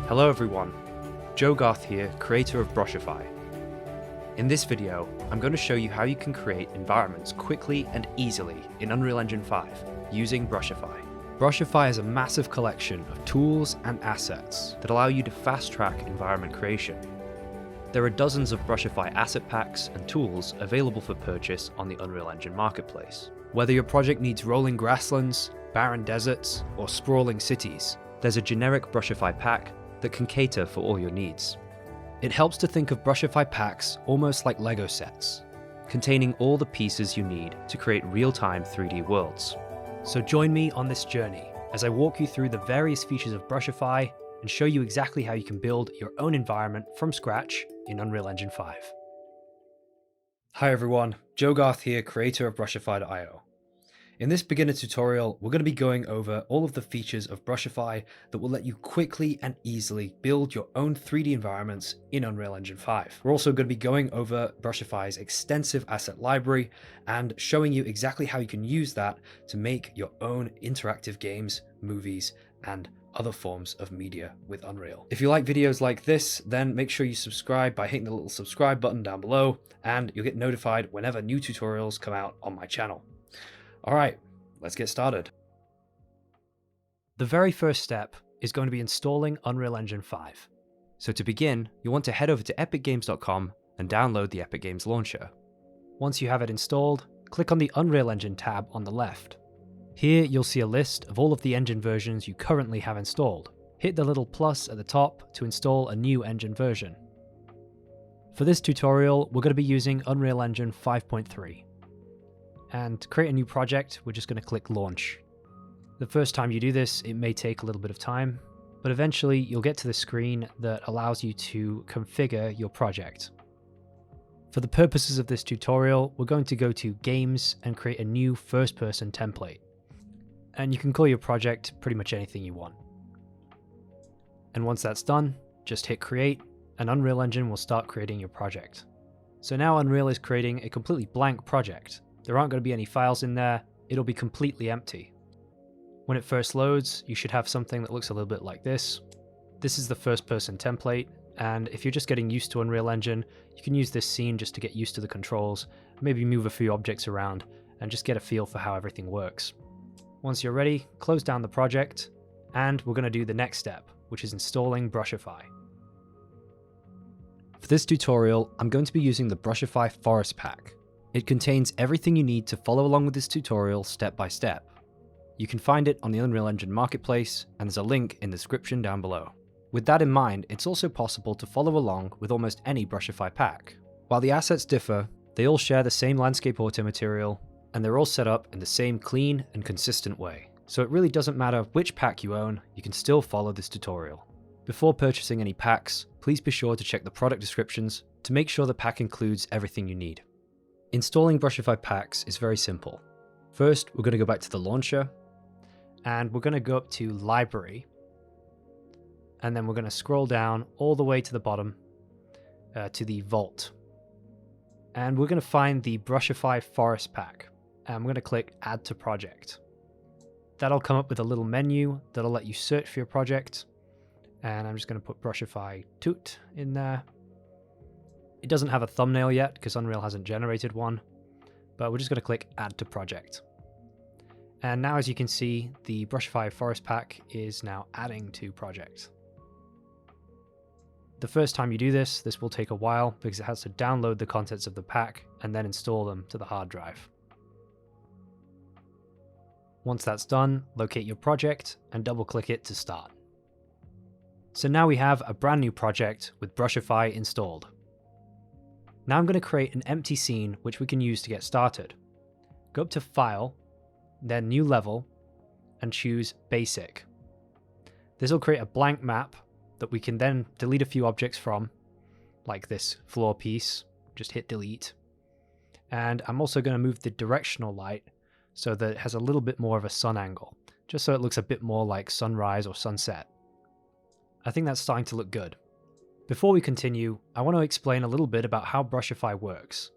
Hello everyone, Garth here, creator of Brushify. In this video, I'm going to show you how you can create environments quickly and easily in Unreal Engine 5 using Brushify. Brushify is a massive collection of tools and assets that allow you to fast-track environment creation. There are dozens of Brushify asset packs and tools available for purchase on the Unreal Engine marketplace. Whether your project needs rolling grasslands, barren deserts, or sprawling cities, there's a generic Brushify pack that can cater for all your needs. It helps to think of Brushify packs almost like Lego sets, containing all the pieces you need to create real-time 3D worlds. So join me on this journey as I walk you through the various features of Brushify and show you exactly how you can build your own environment from scratch in Unreal Engine 5. Hi everyone, Garth here, creator of Brushify.io. In this beginner tutorial, we're going to be going over all of the features of Brushify that will let you quickly and easily build your own 3D environments in Unreal Engine 5. We're also going to be going over Brushify's extensive asset library and showing you exactly how you can use that to make your own interactive games, movies, and other forms of media with Unreal. If you like videos like this, then make sure you subscribe by hitting the little subscribe button down below, and you'll get notified whenever new tutorials come out on my channel. Alright, let's get started. The very first step is going to be installing Unreal Engine 5. So to begin, you'll want to head over to epicgames.com and download the Epic Games Launcher. Once you have it installed, click on the Unreal Engine tab on the left. Here you'll see a list of all of the engine versions you currently have installed. Hit the little plus at the top to install a new engine version. For this tutorial, we're going to be using Unreal Engine 5.3. And to create a new project, we're just going to click Launch. The first time you do this, it may take a little bit of time, but eventually you'll get to the screen that allows you to configure your project. For the purposes of this tutorial, we're going to go to Games and create a new first-person template. And you can call your project pretty much anything you want. And once that's done, just hit Create, and Unreal Engine will start creating your project. So now Unreal is creating a completely blank project. There aren't going to be any files in there, it'll be completely empty. When it first loads, you should have something that looks a little bit like this. This is the first person template, and if you're just getting used to Unreal Engine, you can use this scene just to get used to the controls, maybe move a few objects around, and just get a feel for how everything works. Once you're ready, close down the project, and we're going to do the next step, which is installing Brushify. For this tutorial, I'm going to be using the Brushify Forest Pack. It contains everything you need to follow along with this tutorial step by step. You can find it on the Unreal Engine Marketplace, and there's a link in the description down below. With that in mind, it's also possible to follow along with almost any Brushify pack. While the assets differ, they all share the same landscape automaterial, and they're all set up in the same clean and consistent way. So it really doesn't matter which pack you own, you can still follow this tutorial. Before purchasing any packs, please be sure to check the product descriptions to make sure the pack includes everything you need. Installing Brushify packs is very simple. First, we're going to go back to the launcher, and we're going to go up to Library, and then we're going to scroll down all the way to the bottom to the Vault. And we're going to find the Brushify Forest Pack, and we're going to click Add to Project. That'll come up with a little menu that'll let you search for your project, and I'm just going to put Brushify Toot in there. It doesn't have a thumbnail yet because Unreal hasn't generated one, but we're just going to click Add to Project. And now as you can see, the Brushify Forest Pack is now adding to project. The first time you do this, this will take a while because it has to download the contents of the pack and then install them to the hard drive. Once that's done, locate your project and double click it to start. So now we have a brand new project with Brushify installed. Now I'm going to create an empty scene which we can use to get started. Go up to File, then New Level, and choose Basic. This will create a blank map that we can then delete a few objects from, like this floor piece. Just hit Delete. And I'm also going to move the directional light so that it has a little bit more of a sun angle, just so it looks a bit more like sunrise or sunset. I think that's starting to look good. Before we continue, I want to explain a little bit about how Brushify works,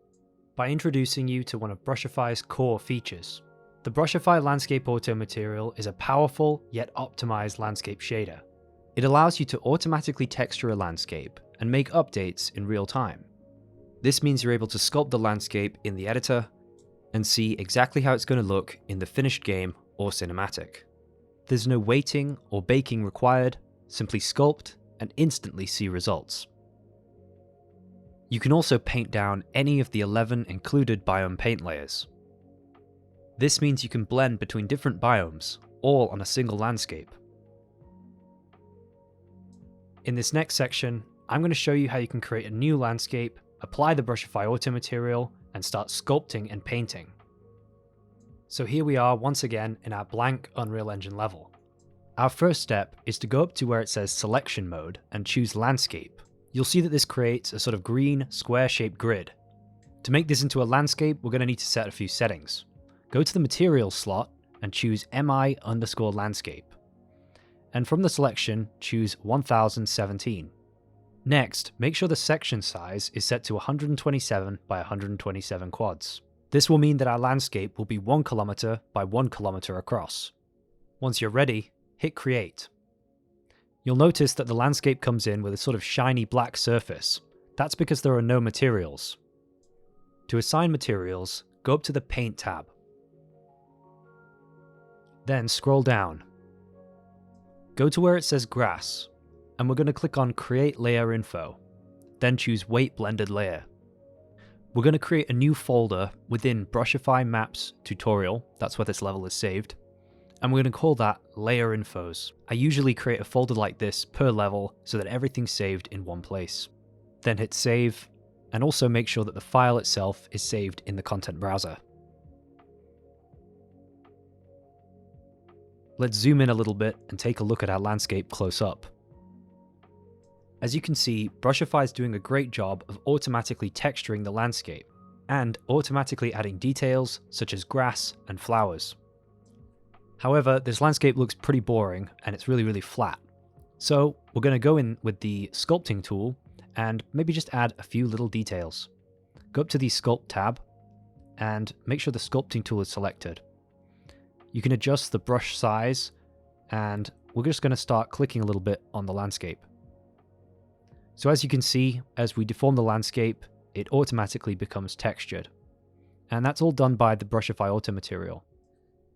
by introducing you to one of Brushify's core features. The Brushify Landscape Auto material is a powerful yet optimized landscape shader. It allows you to automatically texture a landscape and make updates in real time. This means you're able to sculpt the landscape in the editor and see exactly how it's going to look in the finished game or cinematic. There's no waiting or baking required, simply sculpt and instantly see results. You can also paint down any of the 11 included biome paint layers. This means you can blend between different biomes, all on a single landscape. In this next section, I'm going to show you how you can create a new landscape, apply the Brushify auto material, and start sculpting and painting. So here we are once again in our blank Unreal Engine level. Our first step is to go up to where it says Selection Mode and choose Landscape. You'll see that this creates a sort of green, square-shaped grid. To make this into a landscape, we're going to need to set a few settings. Go to the Materials slot and choose MI_landscape. And from the selection, choose 1017. Next, make sure the section size is set to 127 by 127 quads. This will mean that our landscape will be 1 kilometer by 1 kilometer across. Once you're ready, hit Create. You'll notice that the landscape comes in with a sort of shiny black surface. That's because there are no materials. To assign materials, go up to the Paint tab. Then scroll down. Go to where it says Grass, and we're going to click on Create Layer Info. Then choose Weight Blended Layer. We're going to create a new folder within Brushify Maps Tutorial, that's where this level is saved, and we're going to call that Layer Infos. I usually create a folder like this per level so that everything's saved in one place. Then hit Save, and also make sure that the file itself is saved in the content browser. Let's zoom in a little bit and take a look at our landscape close up. As you can see, Brushify is doing a great job of automatically texturing the landscape, and automatically adding details such as grass and flowers. However, this landscape looks pretty boring and it's really flat. So we're going to go in with the Sculpting tool and maybe just add a few little details. Go up to the Sculpt tab and make sure the Sculpting tool is selected. You can adjust the brush size, and we're just going to start clicking a little bit on the landscape. So as you can see, as we deform the landscape, it automatically becomes textured. And that's all done by the Brushify auto material.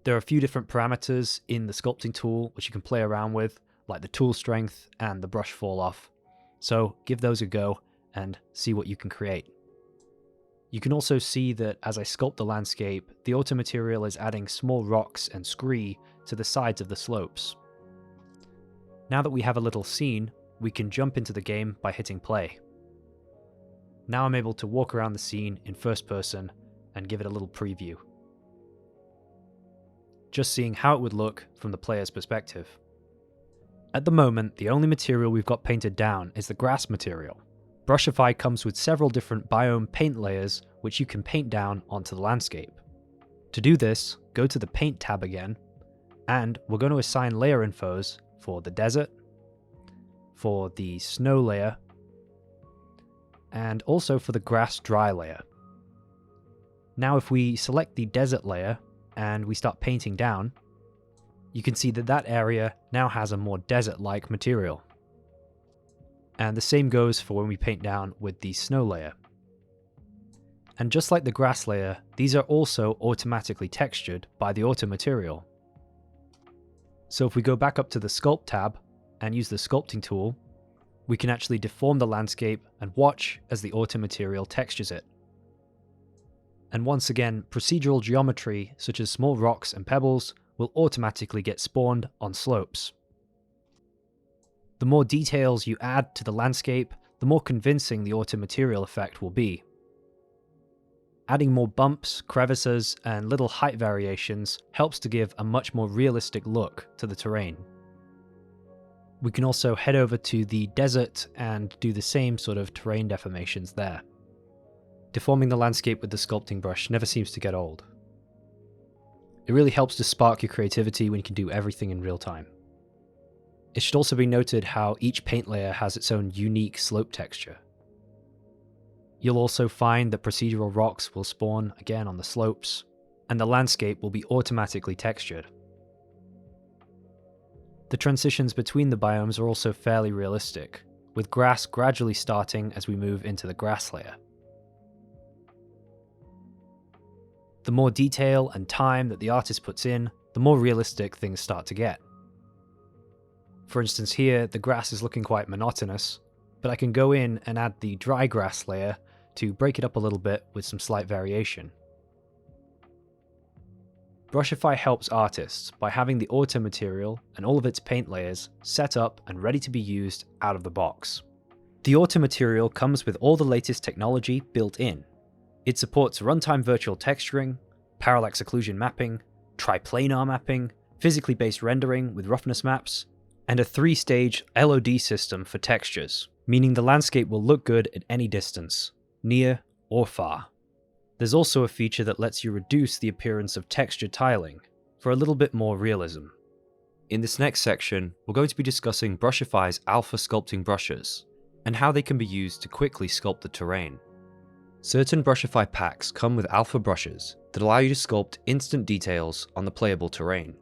There are a few different parameters in the sculpting tool which you can play around with, like the tool strength and the brush fall off. So give those a go and see what you can create. You can also see that as I sculpt the landscape, the auto material is adding small rocks and scree to the sides of the slopes. Now that we have a little scene, we can jump into the game by hitting play. Now I'm able to walk around the scene in first person and give it a little preview. Just seeing how it would look from the player's perspective. At the moment, the only material we've got painted down is the grass material. Brushify comes with several different biome paint layers which you can paint down onto the landscape. To do this, go to the Paint tab again, and we're going to assign layer infos for the desert, for the snow layer, and also for the grass dry layer. Now if we select the desert layer and we start painting down, you can see that that area now has a more desert-like material. And the same goes for when we paint down with the snow layer. And just like the grass layer, these are also automatically textured by the auto material. So if we go back up to the Sculpt tab and use the Sculpting tool, we can actually deform the landscape and watch as the auto material textures it. And once again, procedural geometry such as small rocks and pebbles will automatically get spawned on slopes. The more details you add to the landscape, the more convincing the auto material effect will be. Adding more bumps, crevices, and little height variations helps to give a much more realistic look to the terrain. We can also head over to the desert and do the same sort of terrain deformations there. Deforming the landscape with the sculpting brush never seems to get old. It really helps to spark your creativity when you can do everything in real time. It should also be noted how each paint layer has its own unique slope texture. You'll also find that procedural rocks will spawn again on the slopes, and the landscape will be automatically textured. The transitions between the biomes are also fairly realistic, with grass gradually starting as we move into the grass layer. The more detail and time that the artist puts in, the more realistic things start to get. For instance here, the grass is looking quite monotonous, but I can go in and add the dry grass layer to break it up a little bit with some slight variation. Brushify helps artists by having the auto material and all of its paint layers set up and ready to be used out of the box. The auto material comes with all the latest technology built in. It supports runtime virtual texturing, parallax occlusion mapping, triplanar mapping, physically based rendering with roughness maps, and a 3-stage LOD system for textures, meaning the landscape will look good at any distance, near or far. There's also a feature that lets you reduce the appearance of texture tiling for a little bit more realism. In this next section, we're going to be discussing Brushify's alpha sculpting brushes and how they can be used to quickly sculpt the terrain. Certain Brushify packs come with alpha brushes that allow you to sculpt instant details on the playable terrain.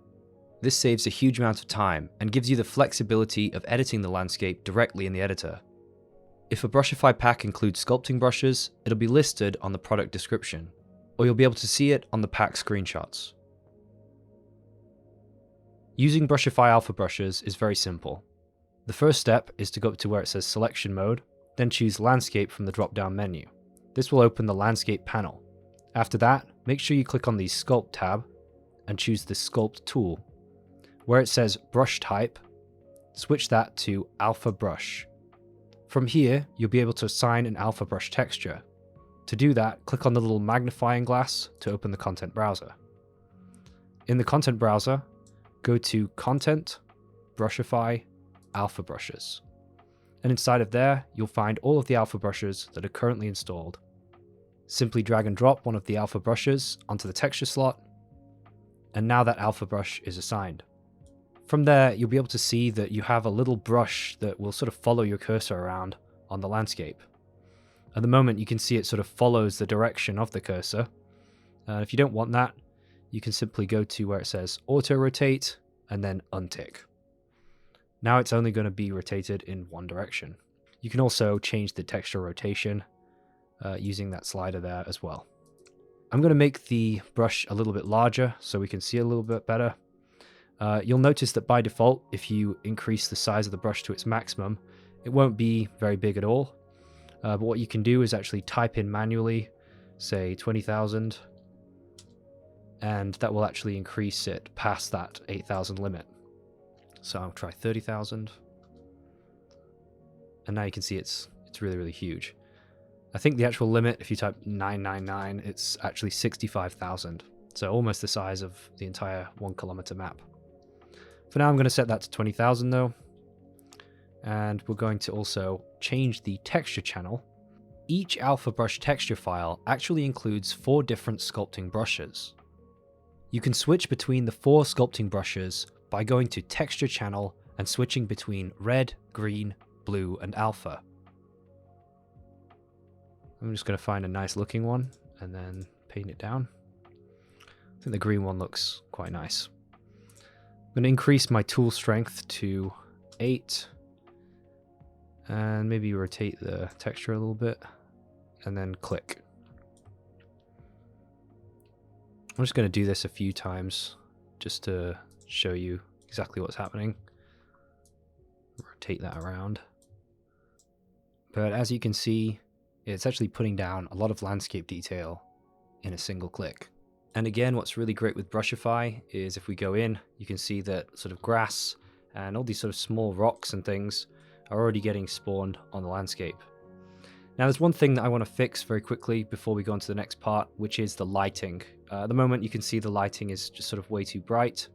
This saves a huge amount of time and gives you the flexibility of editing the landscape directly in the editor. If a Brushify pack includes sculpting brushes, it'll be listed on the product description, or you'll be able to see it on the pack screenshots. Using Brushify alpha brushes is very simple. The first step is to go up to where it says selection mode, then choose landscape from the drop-down menu. This will open the landscape panel. After that, make sure you click on the sculpt tab and choose the sculpt tool. Where it says brush type, switch that to alpha brush. From here, you'll be able to assign an alpha brush texture. To do that, click on the little magnifying glass to open the content browser. In the content browser, go to Content, Brushify, Alpha Brushes. And inside of there, you'll find all of the alpha brushes that are currently installed. Simply drag and drop one of the alpha brushes onto the texture slot, and now that alpha brush is assigned. From there, you'll be able to see that you have a little brush that will sort of follow your cursor around on the landscape. At the moment, you can see it sort of follows the direction of the cursor. If you don't want that, you can simply go to where it says auto rotate and then untick. Now it's only going to be rotated in one direction. You can also change the texture rotation using that slider there as well. I'm going to make the brush a little bit larger so we can see a little bit better. You'll notice that by default, if you increase the size of the brush to its maximum, it won't be very big at all. But what you can do is actually type in manually, say 20,000, and that will actually increase it past that 8,000 limit. So I'll try 30,000. And now you can see it's really, really huge. I think the actual limit, if you type 999, it's actually 65,000. So almost the size of the entire 1 kilometer map. For now, I'm going to set that to 20,000 though. And we're going to also change the texture channel. Each alpha brush texture file actually includes 4 different sculpting brushes. You can switch between the 4 sculpting brushes by going to texture channel and switching between red, green, blue, and alpha. I'm just going to find a nice looking one and then paint it down. I think the green one looks quite nice. I'm going to increase my tool strength to 8 and maybe rotate the texture a little bit and then click. I'm just going to do this a few times just to show you exactly what's happening. Rotate that around. But as you can see, it's actually putting down a lot of landscape detail in a single click. And again, what's really great with Brushify is if we go in, you can see that sort of grass and all these sort of small rocks and things are already getting spawned on the landscape. Now there's one thing that I want to fix very quickly before we go on to the next part, which is the lighting. At the moment you can see the lighting is just sort of way too bright,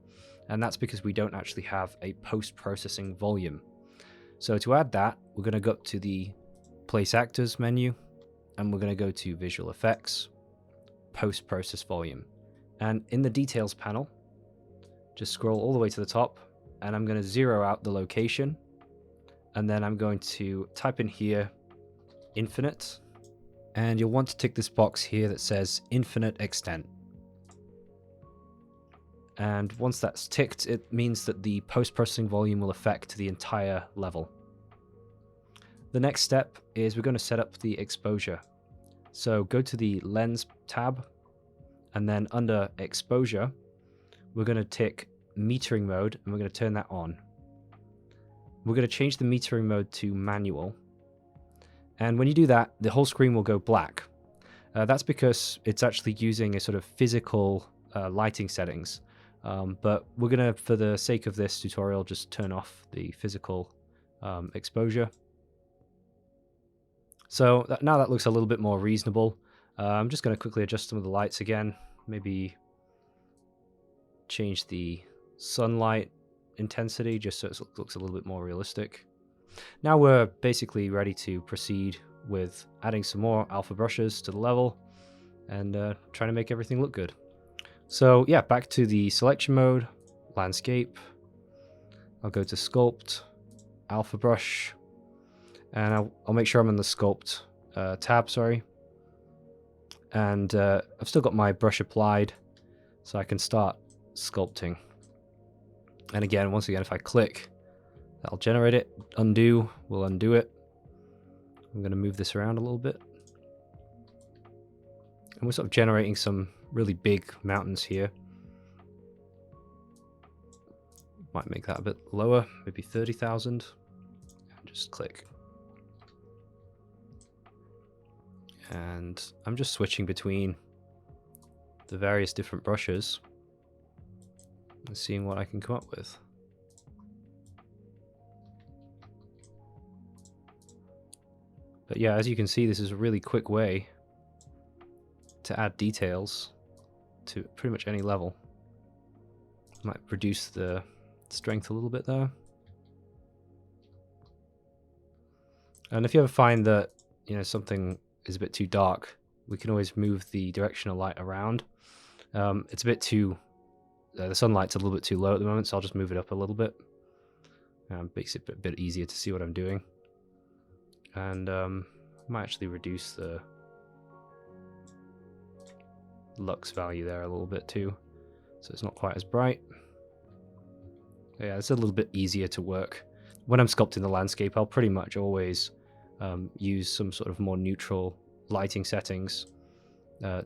and that's because we don't actually have a post-processing volume. So to add that, we're going to go up to the Place Actors menu, and we're going to go to Visual Effects, Post-Process Volume. And in the Details panel, just scroll all the way to the top, and I'm going to zero out the location, and then I'm going to type in here, Infinite, and you'll want to tick this box here that says Infinite Extent. And once that's ticked, it means that the post-processing volume will affect the entire level. The next step is we're going to set up the exposure. So go to the Lens tab, and then under Exposure, we're going to tick Metering Mode, and we're going to turn that on. We're going to change the metering mode to Manual. And when you do that, the whole screen will go black. That's because it's actually using a sort of physical lighting settings. But we're going to, for the sake of this tutorial, just turn off the physical exposure. So now that looks a little bit more reasonable. I'm just going to quickly adjust some of the lights again. Maybe change the sunlight intensity just so it looks a little bit more realistic. Now we're basically ready to proceed with adding some more alpha brushes to the level and trying to make everything look good. So yeah, back to the selection mode, landscape. I'll go to sculpt, alpha brush, and I'll make sure I'm in the sculpt tab, sorry. And I've still got my brush applied, so I can start sculpting. And again, once again, if I click, that'll generate it. Undo will undo it. I'm going to move this around a little bit. And we're sort of generating some really big mountains here. Might make that a bit lower, maybe 30,000. Just click. And I'm just switching between the various different brushes and seeing what I can come up with. But yeah, as you can see, this is a really quick way to add details to pretty much any level. Might reduce the strength a little bit there. And if you ever find that, you know, something is a bit too dark, we can always move the direction of light around. It's a bit too, the sunlight's a little bit too low at the moment, so I'll just move it up a little bit. Makes it a bit easier to see what I'm doing. And might actually reduce the lux value there a little bit too, so it's not quite as bright. Yeah, it's a little bit easier to work. When I'm sculpting the landscape, I'll pretty much always use some sort of more neutral lighting settings,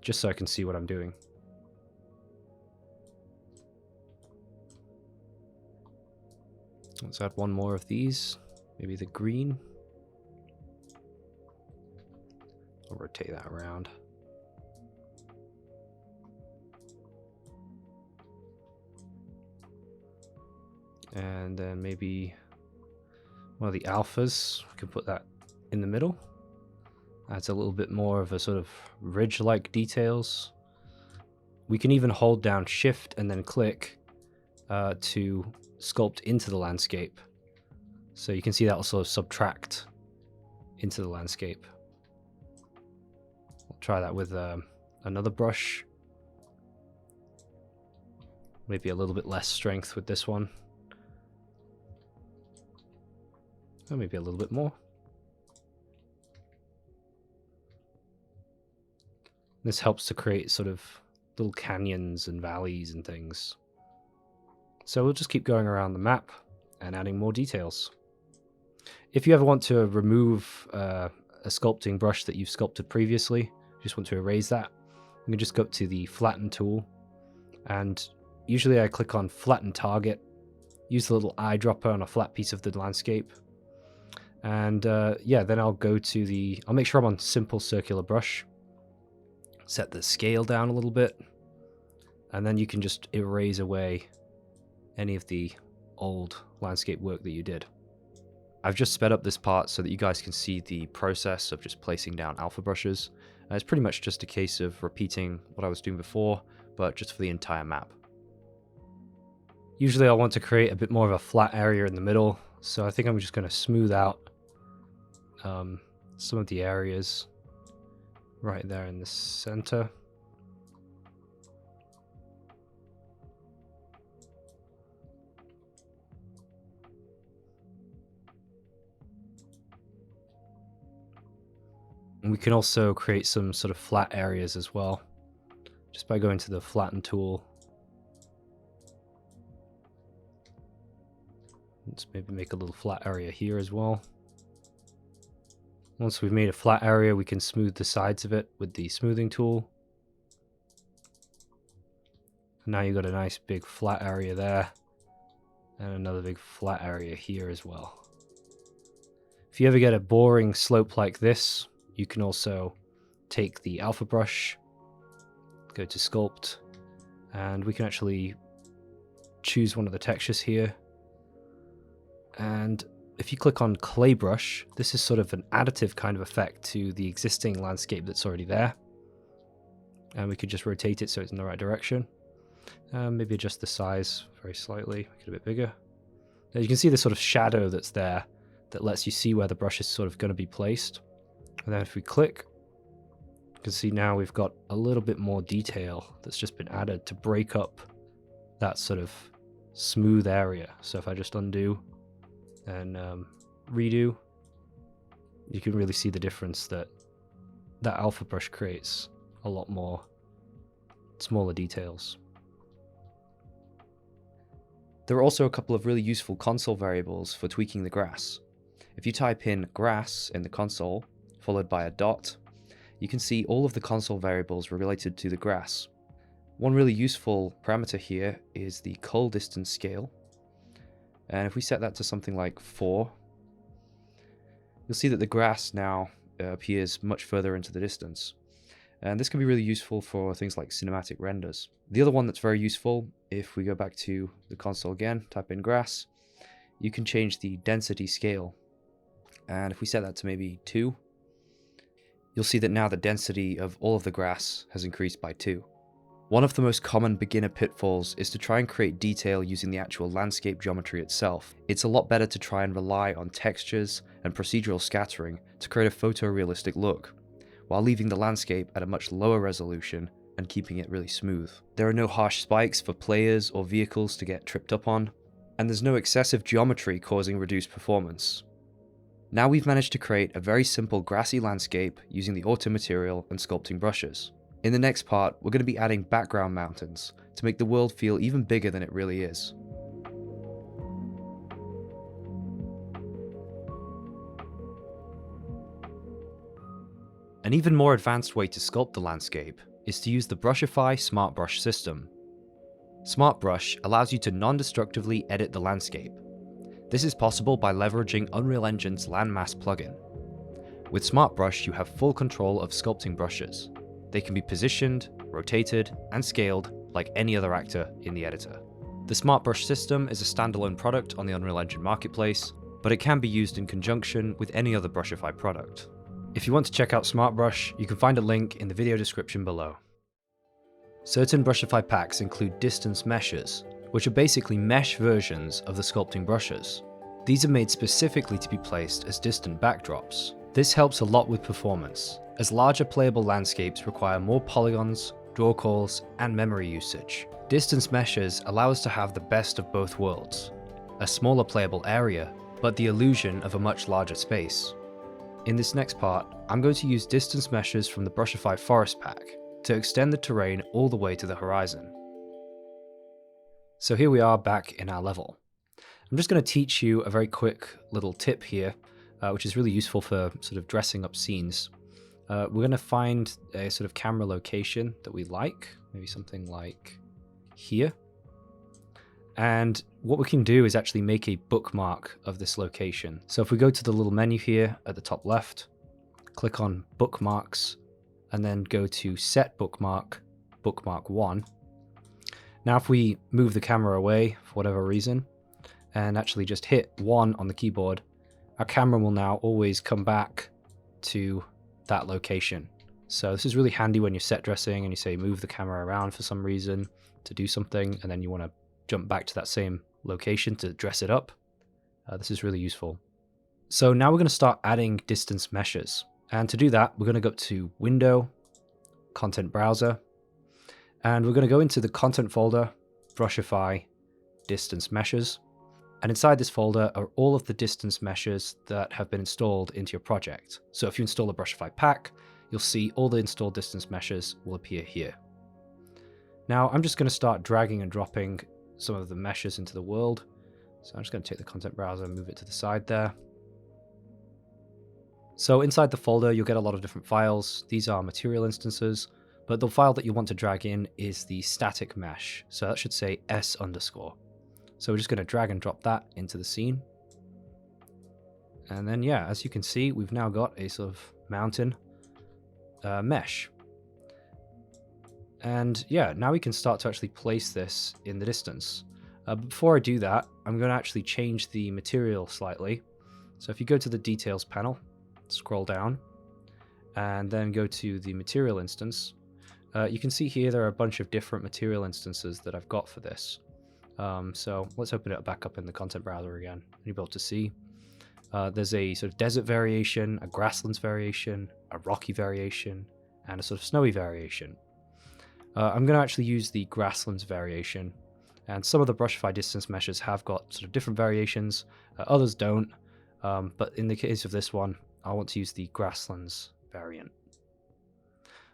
just so I can see what I'm doing. Let's add one more of these, maybe the green. I'll rotate that around. And then maybe one of the alphas, we can put that in the middle. Adds a little bit more of a sort of ridge-like details. We can even hold down Shift and then click to sculpt into the landscape. So you can see that will sort of subtract into the landscape. We'll try that with another brush. Maybe a little bit less strength with this one. Or maybe a little bit more. This helps to create sort of little canyons and valleys and things. So we'll just keep going around the map and adding more details. If you ever want to remove a sculpting brush that you've sculpted previously, just want to erase that, you can just go up to the Flatten tool, and usually I click on Flatten Target, use the little eyedropper on a flat piece of the landscape, and yeah, then I'll go to I'll make sure I'm on Simple Circular Brush, set the scale down a little bit, and then you can just erase away any of the old landscape work that you did. I've just sped up this part so that you guys can see the process of just placing down alpha brushes. It's pretty much just a case of repeating what I was doing before, but just for the entire map. Usually I want to create a bit more of a flat area in the middle, so I think I'm just going to smooth out some of the areas right there in the center. And we can also create some sort of flat areas as well, just by going to the Flatten tool Let's maybe make a little flat area here as well. Once we've made a flat area, we can smooth the sides of it with the smoothing tool. Now you've got a nice big flat area there, and another big flat area here as well. If you ever get a boring slope like this, you can also take the alpha brush, go to sculpt, and we can actually choose one of the textures here. And if you click on clay brush, this is sort of an additive kind of effect to the existing landscape that's already there. And we could just rotate it so it's in the right direction. Maybe adjust the size very slightly, make it a bit bigger. Now you can see the sort of shadow that's there that lets you see where the brush is sort of going to be placed. And then if we click, you can see now we've got a little bit more detail that's just been added to break up that sort of smooth area. So if I just undo and redo, you can really see the difference that that alpha brush creates a lot more smaller details. There are also a couple of really useful console variables for tweaking the grass. If you type in grass in the console, followed by a dot, you can see all of the console variables related to the grass. One really useful parameter here is the cull distance scale. And if we set that to something like 4, you'll see that the grass now appears much further into the distance. And this can be really useful for things like cinematic renders. The other one that's very useful, if we go back to the console again, type in grass, you can change the density scale. And if we set that to maybe 2, you'll see that now the density of all of the grass has increased by 2. One of the most common beginner pitfalls is to try and create detail using the actual landscape geometry itself. It's a lot better to try and rely on textures and procedural scattering to create a photorealistic look, while leaving the landscape at a much lower resolution and keeping it really smooth. There are no harsh spikes for players or vehicles to get tripped up on, and there's no excessive geometry causing reduced performance. Now we've managed to create a very simple grassy landscape using the automaterial and sculpting brushes. In the next part, we're going to be adding background mountains to make the world feel even bigger than it really is. An even more advanced way to sculpt the landscape is to use the Brushify SmartBrush system. SmartBrush allows you to non-destructively edit the landscape. This is possible by leveraging Unreal Engine's Landmass plugin. With SmartBrush, you have full control of sculpting brushes. They can be positioned, rotated, and scaled like any other actor in the editor. The SmartBrush system is a standalone product on the Unreal Engine marketplace, but it can be used in conjunction with any other Brushify product. If you want to check out SmartBrush, you can find a link in the video description below. Certain Brushify packs include distance meshes, which are basically mesh versions of the sculpting brushes. These are made specifically to be placed as distant backdrops. This helps a lot with performance, as larger playable landscapes require more polygons, draw calls, and memory usage. Distance meshes allow us to have the best of both worlds, a smaller playable area, but the illusion of a much larger space. In this next part, I'm going to use distance meshes from the Brushify Forest pack to extend the terrain all the way to the horizon. So here we are back in our level. I'm just going to teach you a very quick little tip here, which is really useful for sort of dressing up scenes. We're going to find a sort of camera location that we like, maybe something like here. And what we can do is actually make a bookmark of this location. So if we go to the little menu here at the top left, click on bookmarks, and then go to set bookmark, bookmark 1. Now if we move the camera away for whatever reason, and actually just hit 1 on the keyboard, our camera will now always come back to that location. So this is really handy when you're set dressing and you say move the camera around for some reason to do something, and then you want to jump back to that same location to dress it up. This is really useful. So now we're going to start adding distance meshes. And to do that, we're going to go up to Window, Content Browser, and we're going to go into the Content folder, Brushify, Distance Meshes. And inside this folder are all of the distance meshes that have been installed into your project. So if you install a Brushify pack, you'll see all the installed distance meshes will appear here. Now I'm just going to start dragging and dropping some of the meshes into the world. So I'm just going to take the content browser and move it to the side there. So inside the folder, you'll get a lot of different files. These are material instances, but the file that you want to drag in is the static mesh. So that should say S underscore. So we're just going to drag and drop that into the scene. And then, yeah, as you can see, we've now got a sort of mountain mesh. And yeah, now we can start to actually place this in the distance. But before I do that, I'm going to actually change the material slightly. So if you go to the details panel, scroll down, and then go to the material instance, you can see here there are a bunch of different material instances that I've got for this. So let's open it back up in the content browser again. You'll be able to see there's a sort of desert variation, a grasslands variation, a rocky variation, and a sort of snowy variation. I'm going to actually use the grasslands variation, and some of the Brushify distance meshes have got sort of different variations, others don't, but in the case of this one, I want to use the grasslands variant.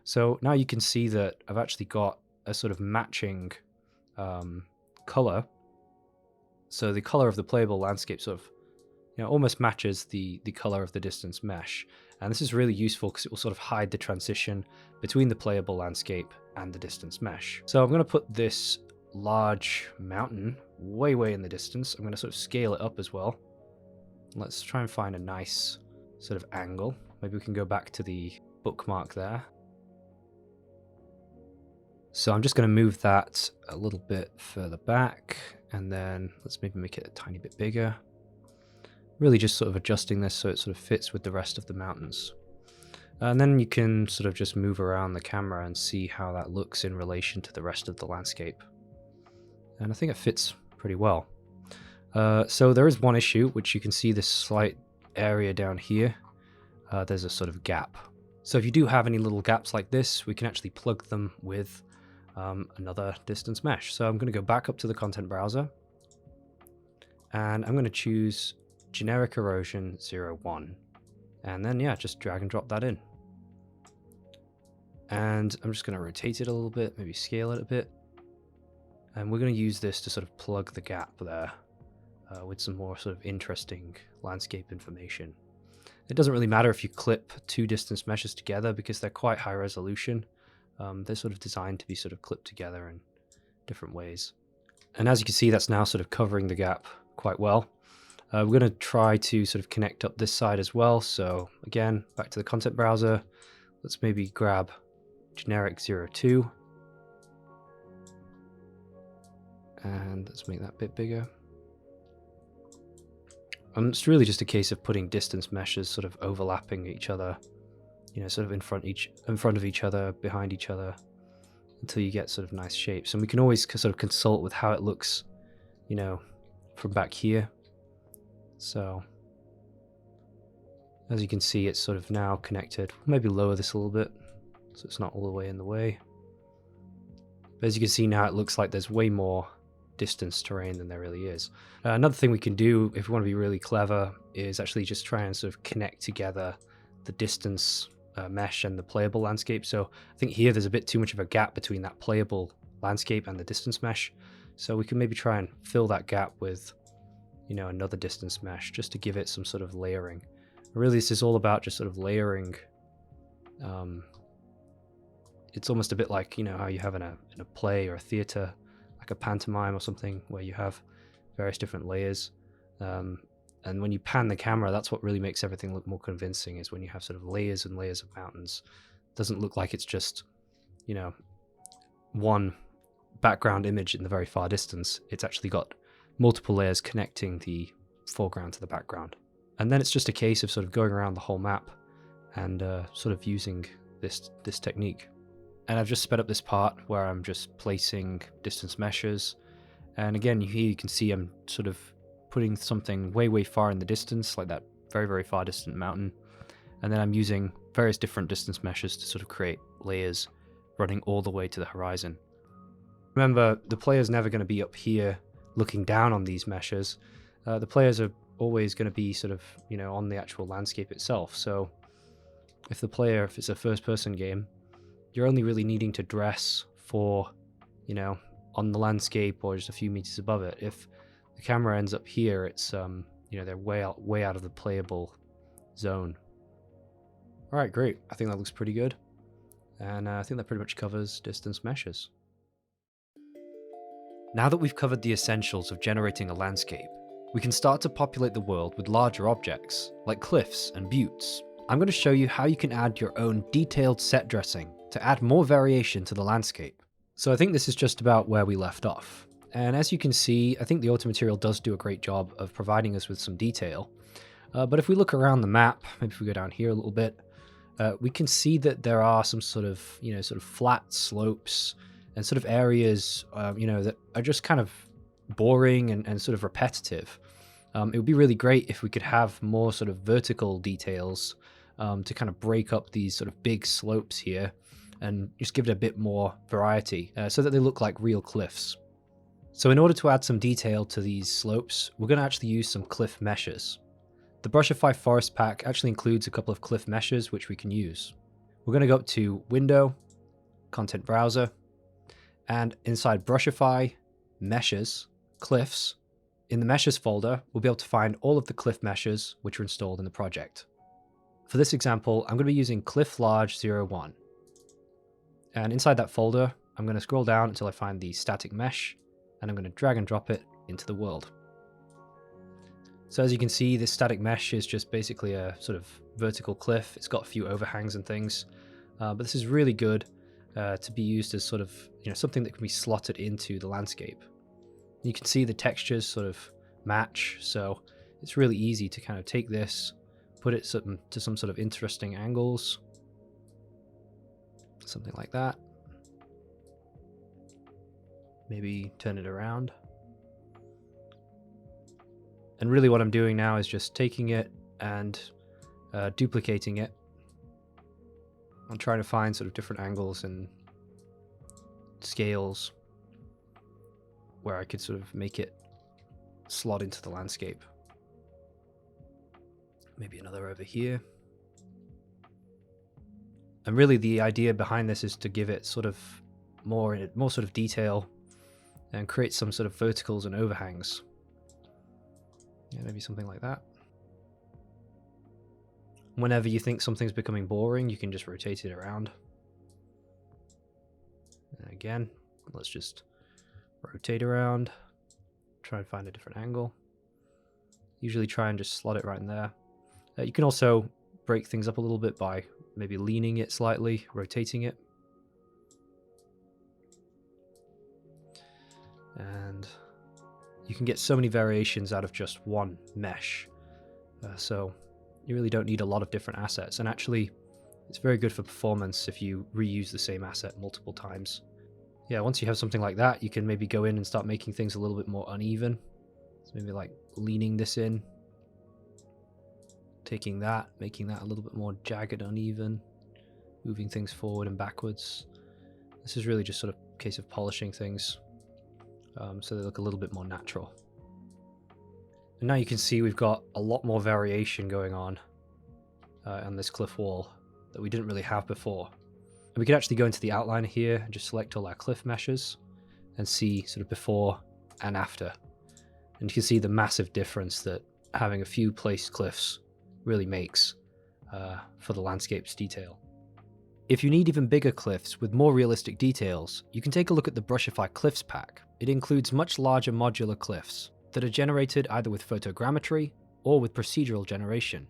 So now you can see that I've actually got a sort of matching color. So the color of the playable landscape sort of, almost matches the color of the distance mesh. And this is really useful because it will sort of hide the transition between the playable landscape and the distance mesh. So I'm going to put this large mountain way in the distance. I'm going to sort of scale it up as well. Let's try and find a nice sort of angle. Maybe we can go back to the bookmark there. So I'm just going to move that a little bit further back, and then let's maybe make it a tiny bit bigger. Really just sort of adjusting this so it sort of fits with the rest of the mountains. And then you can sort of just move around the camera and see how that looks in relation to the rest of the landscape. And I think it fits pretty well. So there is one issue, which you can see this slight area down here. There's a sort of gap. So if you do have any little gaps like this, we can actually plug them with another distance mesh. So I'm going to go back up to the content browser, and I'm going to choose generic erosion 01, and then yeah, just drag and drop that in. And I'm just going to rotate it a little bit, maybe scale it a bit, and we're going to use this to sort of plug the gap there with some more sort of interesting landscape information. It doesn't really matter if you clip two distance meshes together because they're quite high resolution. They're sort of designed to be sort of clipped together in different ways. And as you can see, that's now sort of covering the gap quite well. We're going to try to sort of connect up this side as well. So again, back to the content browser. Let's maybe grab generic 02. And let's make that a bit bigger. It's really just a case of putting distance meshes sort of overlapping each other, sort of in front of each other, behind each other, until you get sort of nice shapes. And we can always sort of consult with how it looks, from back here. So as you can see, it's sort of now connected. Maybe lower this a little bit so it's not all the way in the way. But as you can see now, it looks like there's way more distance terrain than there really is. Another thing we can do if we want to be really clever is actually just try and sort of connect together the distance mesh and the playable landscape. So I think here there's a bit too much of a gap between that playable landscape and the distance mesh. So we can maybe try and fill that gap with, another distance mesh just to give it some sort of layering. Really, this is all about just sort of layering. It's almost a bit like, how you have in a play or a theater, like a pantomime or something, where you have various different layers. And when you pan the camera, that's what really makes everything look more convincing, is when you have sort of layers and layers of mountains. It doesn't look like it's just, one background image in the very far distance. It's actually got multiple layers connecting the foreground to the background. And then it's just a case of sort of going around the whole map and sort of using this technique. And I've just sped up this part where I'm just placing distance meshes. And again, here you can see I'm sort of putting something way far in the distance, like that very far distant mountain. And then I'm using various different distance meshes to sort of create layers running all the way to the horizon. Remember, the player's never going to be up here looking down on these meshes. The players are always going to be sort of, on the actual landscape itself. So if it's a first-person game, you're only really needing to dress for, on the landscape or just a few meters above it. If the camera ends up here, it's they're way out of the playable zone. All right, great. I think that looks pretty good, and I think that pretty much covers distance meshes. Now that we've covered the essentials of generating a landscape, we can start to populate the world with larger objects, like cliffs and buttes. I'm going to show you how you can add your own detailed set dressing to add more variation to the landscape. So I think this is just about where we left off. And as you can see, I think the automaterial does do a great job of providing us with some detail. But if we look around the map, maybe if we go down here a little bit, we can see that there are some sort of flat slopes and sort of areas, that are just kind of boring and sort of repetitive. It would be really great if we could have more sort of vertical details to kind of break up these sort of big slopes here and just give it a bit more variety so that they look like real cliffs. So in order to add some detail to these slopes, we're going to actually use some cliff meshes. The Brushify Forest Pack actually includes a couple of cliff meshes which we can use. We're going to go up to Window, Content Browser, and inside Brushify, Meshes, Cliffs, in the Meshes folder, we'll be able to find all of the cliff meshes which are installed in the project. For this example, I'm going to be using Cliff Large 01. And inside that folder, I'm going to scroll down until I find the static mesh, and I'm going to drag and drop it into the world. So as you can see, this static mesh is just basically a sort of vertical cliff. It's got a few overhangs and things, but this is really good to be used as sort of something that can be slotted into the landscape. You can see the textures sort of match, so it's really easy to kind of take this, put it to some sort of interesting angles, something like that. Maybe turn it around. And really what I'm doing now is just taking it and duplicating it. I'm trying to find sort of different angles and scales where I could sort of make it slot into the landscape. Maybe another over here. And really the idea behind this is to give it sort of more sort of detail and create some sort of verticals and overhangs. Yeah, maybe something like that. Whenever you think something's becoming boring, you can just rotate it around. And again, let's just rotate around, try and find a different angle. Usually try and just slot it right in there. You can also break things up a little bit by maybe leaning it slightly, rotating it. And you can get so many variations out of just one mesh. So you really don't need a lot of different assets. And actually, it's very good for performance if you reuse the same asset multiple times. Yeah, once you have something like that, you can maybe go in and start making things a little bit more uneven. So maybe like leaning this in, taking that, making that a little bit more jagged, uneven, moving things forward and backwards. This is really just sort of a case of polishing things so they look a little bit more natural. And now you can see we've got a lot more variation going on this cliff wall that we didn't really have before. And we could actually go into the outliner here and just select all our cliff meshes and see sort of before and after. And you can see the massive difference that having a few placed cliffs really makes for the landscape's detail. If you need even bigger cliffs with more realistic details, you can take a look at the Brushify Cliffs pack. It includes much larger modular cliffs that are generated either with photogrammetry or with procedural generation.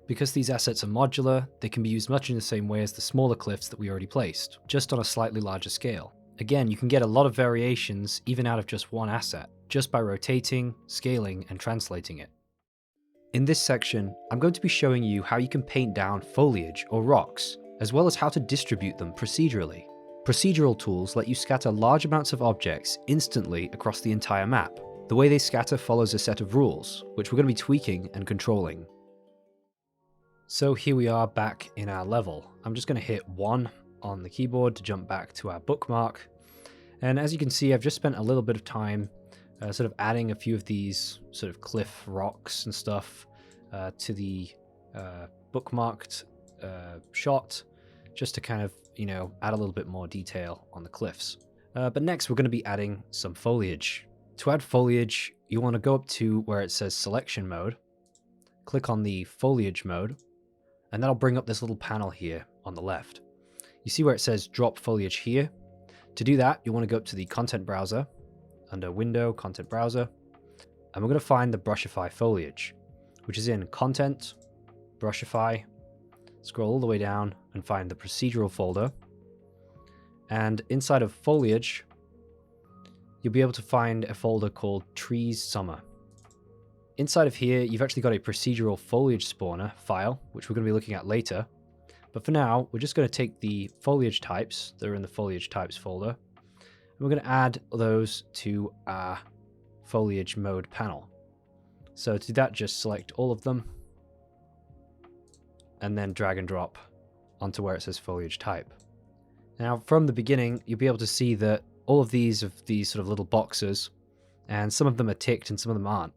Because these assets are modular, they can be used much in the same way as the smaller cliffs that we already placed, just on a slightly larger scale. Again, you can get a lot of variations even out of just one asset, just by rotating, scaling, and translating it. In this section, I'm going to be showing you how you can paint down foliage or rocks, as well as how to distribute them procedurally. Procedural tools let you scatter large amounts of objects instantly across the entire map. The way they scatter follows a set of rules, which we're going to be tweaking and controlling. So here we are back in our level. I'm just going to hit 1 on the keyboard to jump back to our bookmark. And as you can see, I've just spent a little bit of time sort of adding a few of these sort of cliff rocks and stuff to the bookmarked shot, just to kind of, add a little bit more detail on the cliffs. But next we're going to be adding some foliage. To add foliage, you want to go up to where it says selection mode, click on the foliage mode, and that'll bring up this little panel here on the left. You see where it says drop foliage here? To do that, you want to go up to the content browser, under window, content browser, and we're going to find the Brushify foliage, which is in content, Brushify, scroll all the way down and find the procedural folder. And inside of foliage, you'll be able to find a folder called Trees Summer. Inside of here, you've actually got a procedural foliage spawner file, which we're going to be looking at later. But for now, we're just going to take the foliage types that are in the foliage types folder, and we're going to add those to our foliage mode panel. So to do that, just select all of them and then drag and drop onto where it says foliage type. Now, from the beginning, you'll be able to see that all of these sort of little boxes, and some of them are ticked and some of them aren't.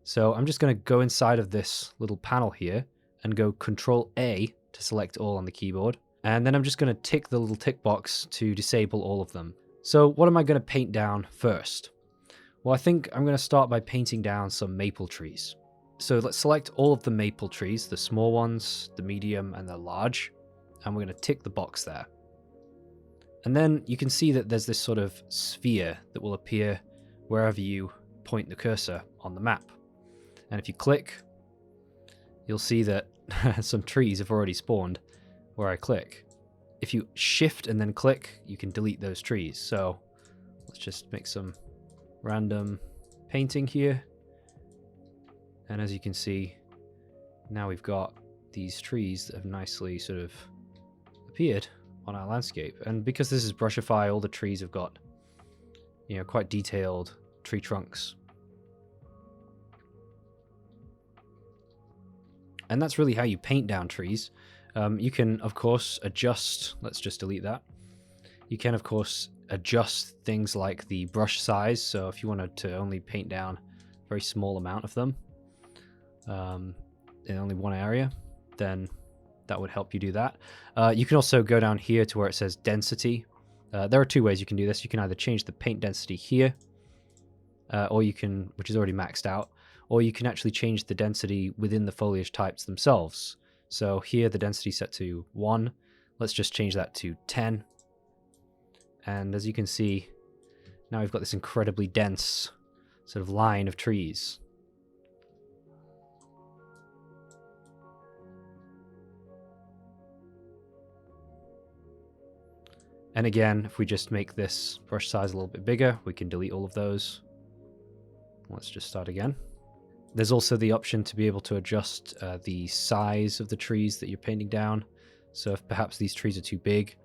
So I'm just going to go inside of this little panel here and go Control A to select all on the keyboard. And then I'm just going to tick the little tick box to disable all of them. So what am I going to paint down first? Well, I think I'm going to start by painting down some maple trees. So let's select all of the maple trees, the small ones, the medium, and the large. And we're going to tick the box there. And then you can see that there's this sort of sphere that will appear wherever you point the cursor on the map. And if you click, you'll see that some trees have already spawned where I click. If you shift and then click, you can delete those trees. So let's just make some random painting here. And as you can see, now we've got these trees that have nicely sort of appeared on our landscape. And because this is Brushify, all the trees have got, you know, quite detailed tree trunks. And that's really how you paint down trees. You can, of course, adjust, let's just delete that. You can, of course, adjust things like the brush size. So if you wanted to only paint down a very small amount of them in only one area, then that would help you do that. You can also go down here to where it says density. There are two ways you can do this. You can either change the paint density here, or you can, which is already maxed out, or you can actually change the density within the foliage types themselves. So here the density is set to 1. Let's just change that to 10. And as you can see, now we've got this incredibly dense sort of line of trees. And again, if we just make this brush size a little bit bigger, we can delete all of those. Let's just start again. There's also the option to be able to adjust the size of the trees that you're painting down. So if perhaps these trees are too big,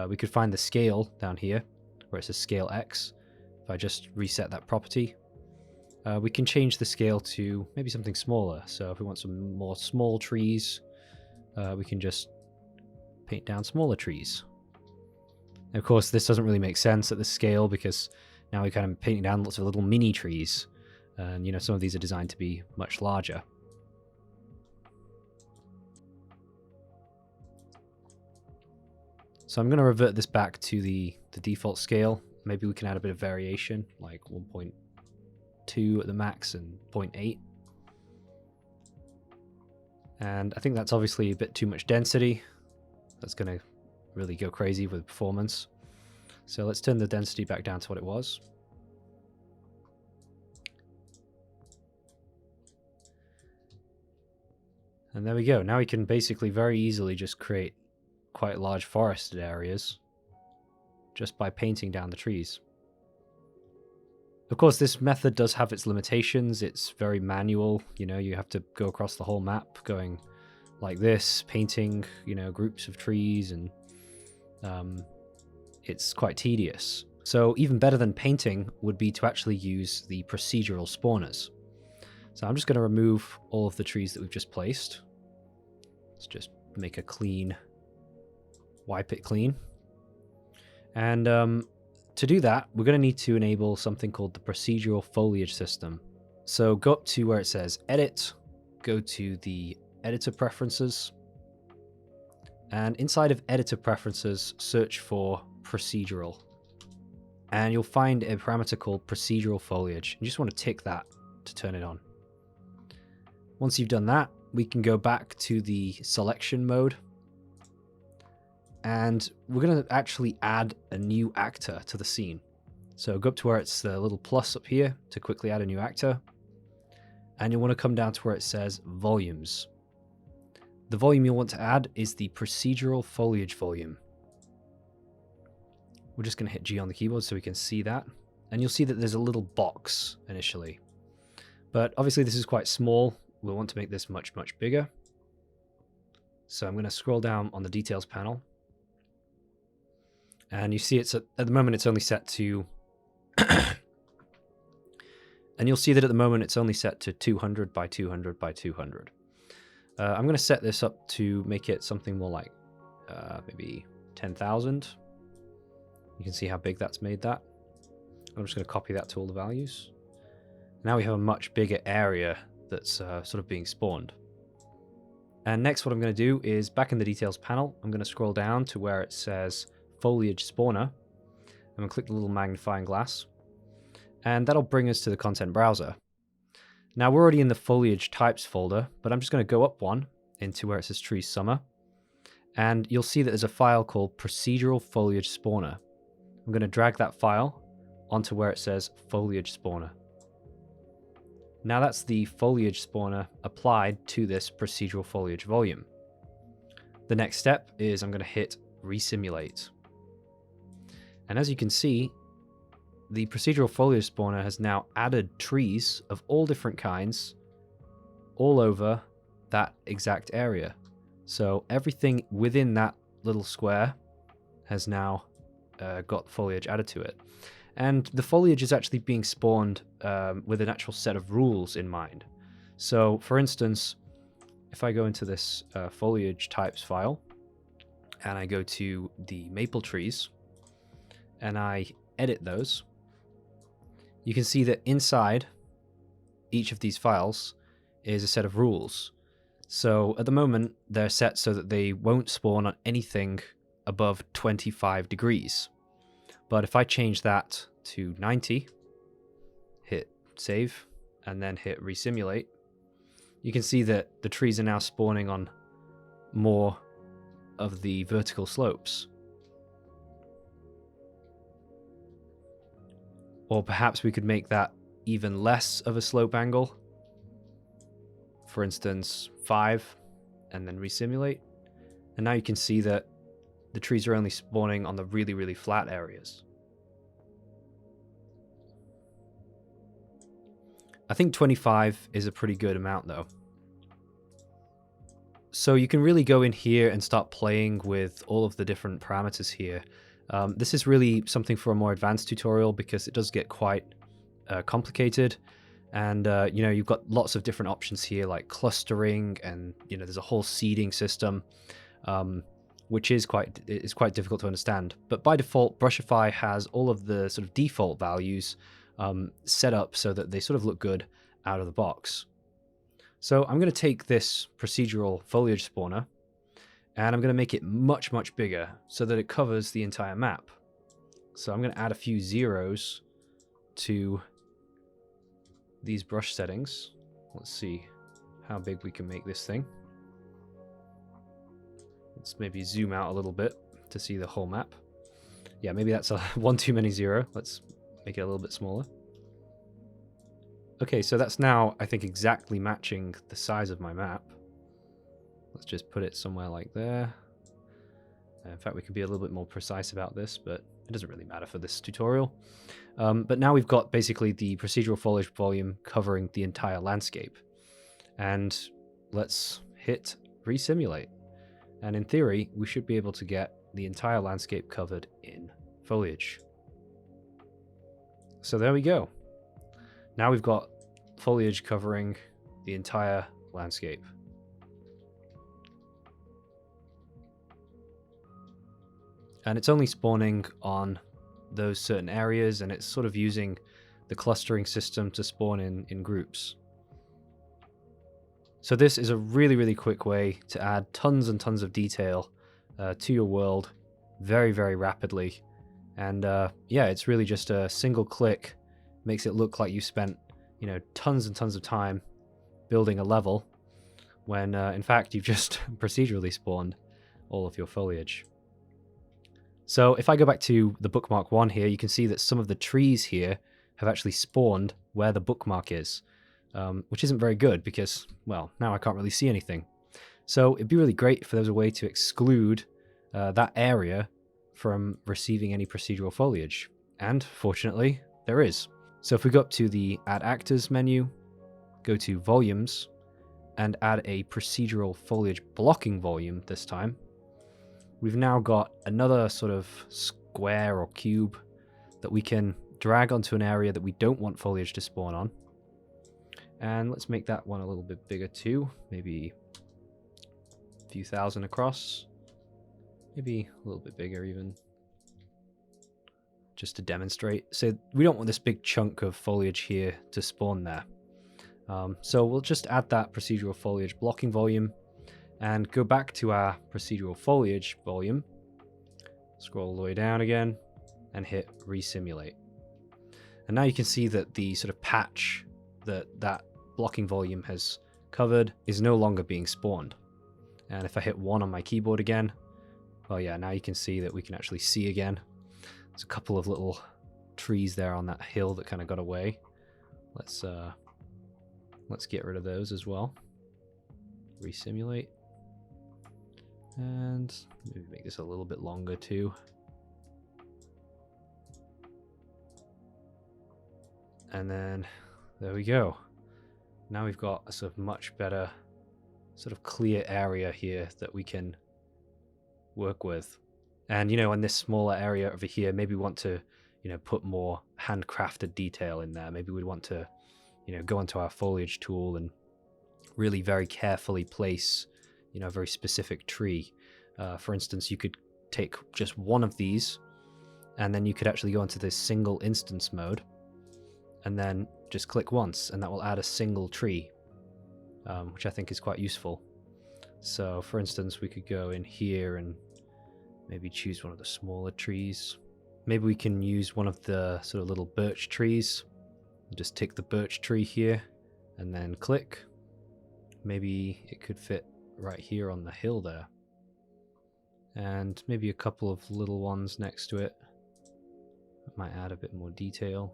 we could find the scale down here where it says scale X. If I just reset that property, we can change the scale to maybe something smaller. So if we want some more small trees, we can just paint down smaller trees. And of course, this doesn't really make sense at this scale because now we're kind of painting down lots of little mini trees. And, you know, some of these are designed to be much larger. So I'm going to revert this back to the default scale. Maybe we can add a bit of variation, like 1.2 at the max and 0.8. And I think that's obviously a bit too much density. That's going to really go crazy with performance. So let's turn the density back down to what it was. And there we go. Now we can basically very easily just create quite large forested areas just by painting down the trees. Of course, this method does have its limitations. It's very manual. You know, you have to go across the whole map going like this, painting, you know, groups of trees, and it's quite tedious. So even better than painting would be to actually use the procedural spawners. So I'm just going to remove all of the trees that we've just placed. Let's just make a clean, wipe it clean. And to do that, we're going to need to enable something called the Procedural Foliage System. So go up to where it says Edit, go to the Editor Preferences, and inside of Editor Preferences, search for Procedural. and you'll find a parameter called Procedural Foliage. You just want to tick that to turn it on. Once you've done that, we can go back to the selection mode, and we're going to actually add a new actor to the scene. So go up to where it's the little plus up here to quickly add a new actor, and you'll want to come down to where it says volumes. The volume you'll want to add is the Procedural Foliage volume. We're just going to hit G on the keyboard so we can see that, and you'll see that there's a little box initially, but obviously this is quite small. We'll want to make this much bigger. So I'm going to scroll down on the details panel, and you see it's at the moment it's only set to and you'll see that at the moment it's only set to 200 by 200 by 200. I'm going to set this up to make it something more like maybe 10,000. You can see how big that's made that. I'm just going to copy that to all the values. Now we have a much bigger area that's sort of being spawned. And next what I'm going to do is, back in the details panel, I'm going to scroll down to where it says Foliage Spawner. I'm going to click the little magnifying glass, and that'll bring us to the content browser. Now we're already in the foliage types folder, but I'm just going to go up one into where it says Tree Summer, and you'll see that there's a file called Procedural Foliage Spawner. I'm going to drag that file onto where it says Foliage Spawner. Now that's the foliage spawner applied to this procedural foliage volume. The next step is I'm going to hit Resimulate. And as you can see, the procedural foliage spawner has now added trees of all different kinds all over that exact area. So everything within that little square has now got foliage added to it. And the foliage is actually being spawned with an actual set of rules in mind. So for instance, if I go into this foliage types file and I go to the maple trees and I edit those, you can see that inside each of these files is a set of rules. So at the moment they're set so that they won't spawn on anything above 25 degrees. But if I change that to 90, hit save, and then hit resimulate, you can see that the trees are now spawning on more of the vertical slopes. Or perhaps we could make that even less of a slope angle. For instance, 5, and then resimulate. And now you can see that the trees are only spawning on the really flat areas. I think 25 is a pretty good amount though. So you can really go in here and start playing with all of the different parameters here. This is really something for a more advanced tutorial because it does get quite complicated. And you know, you've got lots of different options here like clustering, and you know, there's a whole seeding system. Which is quite difficult to understand. But by default, Brushify has all of the sort of default values set up so that they sort of look good out of the box. So I'm going to take this procedural foliage spawner and I'm going to make it much bigger so that it covers the entire map. So I'm going to add a few zeros to these brush settings. Let's see how big we can make this thing. Let's maybe zoom out a little bit to see the whole map. Yeah, maybe that's a one too many zero. Let's make it a little bit smaller. Okay, so that's now, I think, exactly matching the size of my map. Let's just put it somewhere like there. In fact, we could be a little bit more precise about this, but it doesn't really matter for this tutorial. But now we've got basically the procedural foliage volume covering the entire landscape. And let's hit resimulate. And in theory, we should be able to get the entire landscape covered in foliage. So there we go. Now we've got foliage covering the entire landscape. And it's only spawning on those certain areas, and it's sort of using the clustering system to spawn in groups. So this is a really quick way to add tons and tons of detail to your world very rapidly, And yeah, it's really just a single click, makes it look like you spent, you know, tons and tons of time building a level, when in fact you've just procedurally spawned all of your foliage. So if I go back to the bookmark one here, you can see that some of the trees here have actually spawned where the bookmark is, which isn't very good because, well, now I can't really see anything. So it'd be really great if there was a way to exclude that area from receiving any procedural foliage. And fortunately, there is. So if we go up to the Add Actors menu, go to Volumes, and add a procedural foliage blocking volume this time, we've now got another sort of square or cube that we can drag onto an area that we don't want foliage to spawn on. And let's make that one a little bit bigger too, maybe a few thousand across, maybe a little bit bigger even, just to demonstrate. So we don't want this big chunk of foliage here to spawn there. So we'll just add that procedural foliage blocking volume and go back to our procedural foliage volume, scroll all the way down again, and hit resimulate. And now you can see that the sort of patch that blocking volume has covered is no longer being spawned. And if I hit 1 on my keyboard again, well, yeah, now you can see that we can actually see again. There's a couple of little trees there on that hill that kind of got away. Let's get rid of those as well. Resimulate. And maybe make this a little bit longer too. And then there we go. Now we've got a sort of much better sort of clear area here that we can work with. And, you know, in this smaller area over here, maybe we want to, you know, put more handcrafted detail in there. Maybe we'd want to, you know, go into our foliage tool and really very carefully place, you know, a very specific tree. For instance, you could take just one of these, and then you could actually go into this single instance mode, and then just click once, and that will add a single tree, which I think is quite useful. So, for instance, we could go in here and maybe choose one of the smaller trees. Maybe we can use one of the sort of little birch trees. Just tick the birch tree here, and then click. Maybe it could fit right here on the hill there. And maybe a couple of little ones next to it. That might add a bit more detail.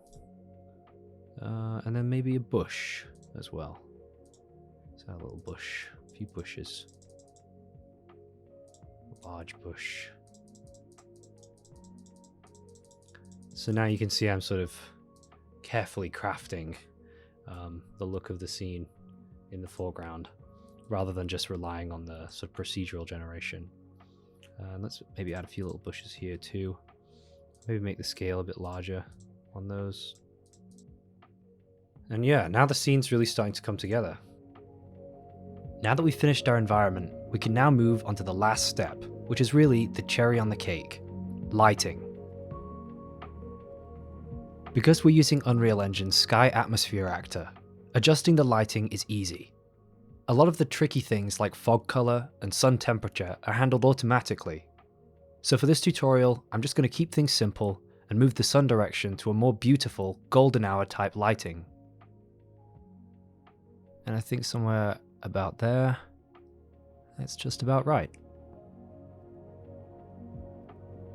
And then maybe a bush as well. Let's add a little bush, a few bushes. A large bush. So now you can see I'm sort of carefully crafting the look of the scene in the foreground, rather than just relying on the sort of procedural generation. Let's maybe add a few little bushes here too. Maybe make the scale a bit larger on those. And yeah, now the scene's really starting to come together. Now that we've finished our environment, we can now move on to the last step, which is really the cherry on the cake: lighting. Because we're using Unreal Engine's Sky Atmosphere Actor, adjusting the lighting is easy. A lot of the tricky things like fog color and sun temperature are handled automatically. So for this tutorial, I'm just going to keep things simple and move the sun direction to a more beautiful golden hour type lighting. And I think somewhere about there, that's just about right.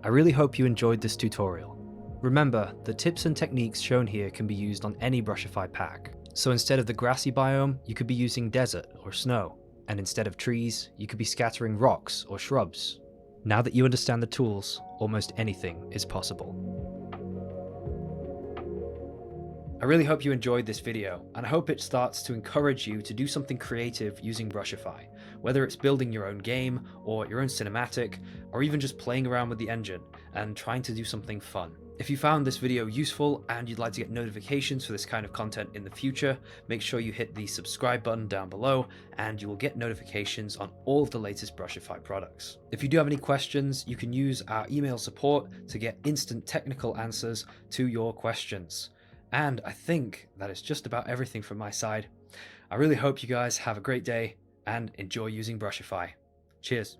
I really hope you enjoyed this tutorial. Remember, the tips and techniques shown here can be used on any Brushify pack. So instead of the grassy biome, you could be using desert or snow. And instead of trees, you could be scattering rocks or shrubs. Now that you understand the tools, almost anything is possible. I really hope you enjoyed this video, and I hope it starts to encourage you to do something creative using Brushify, whether it's building your own game, or your own cinematic, or even just playing around with the engine and trying to do something fun. If you found this video useful and you'd like to get notifications for this kind of content in the future, make sure you hit the subscribe button down below and you will get notifications on all of the latest Brushify products. If you do have any questions, you can use our email support to get instant technical answers to your questions. And I think that is just about everything from my side. I really hope you guys have a great day and enjoy using Brushify. Cheers.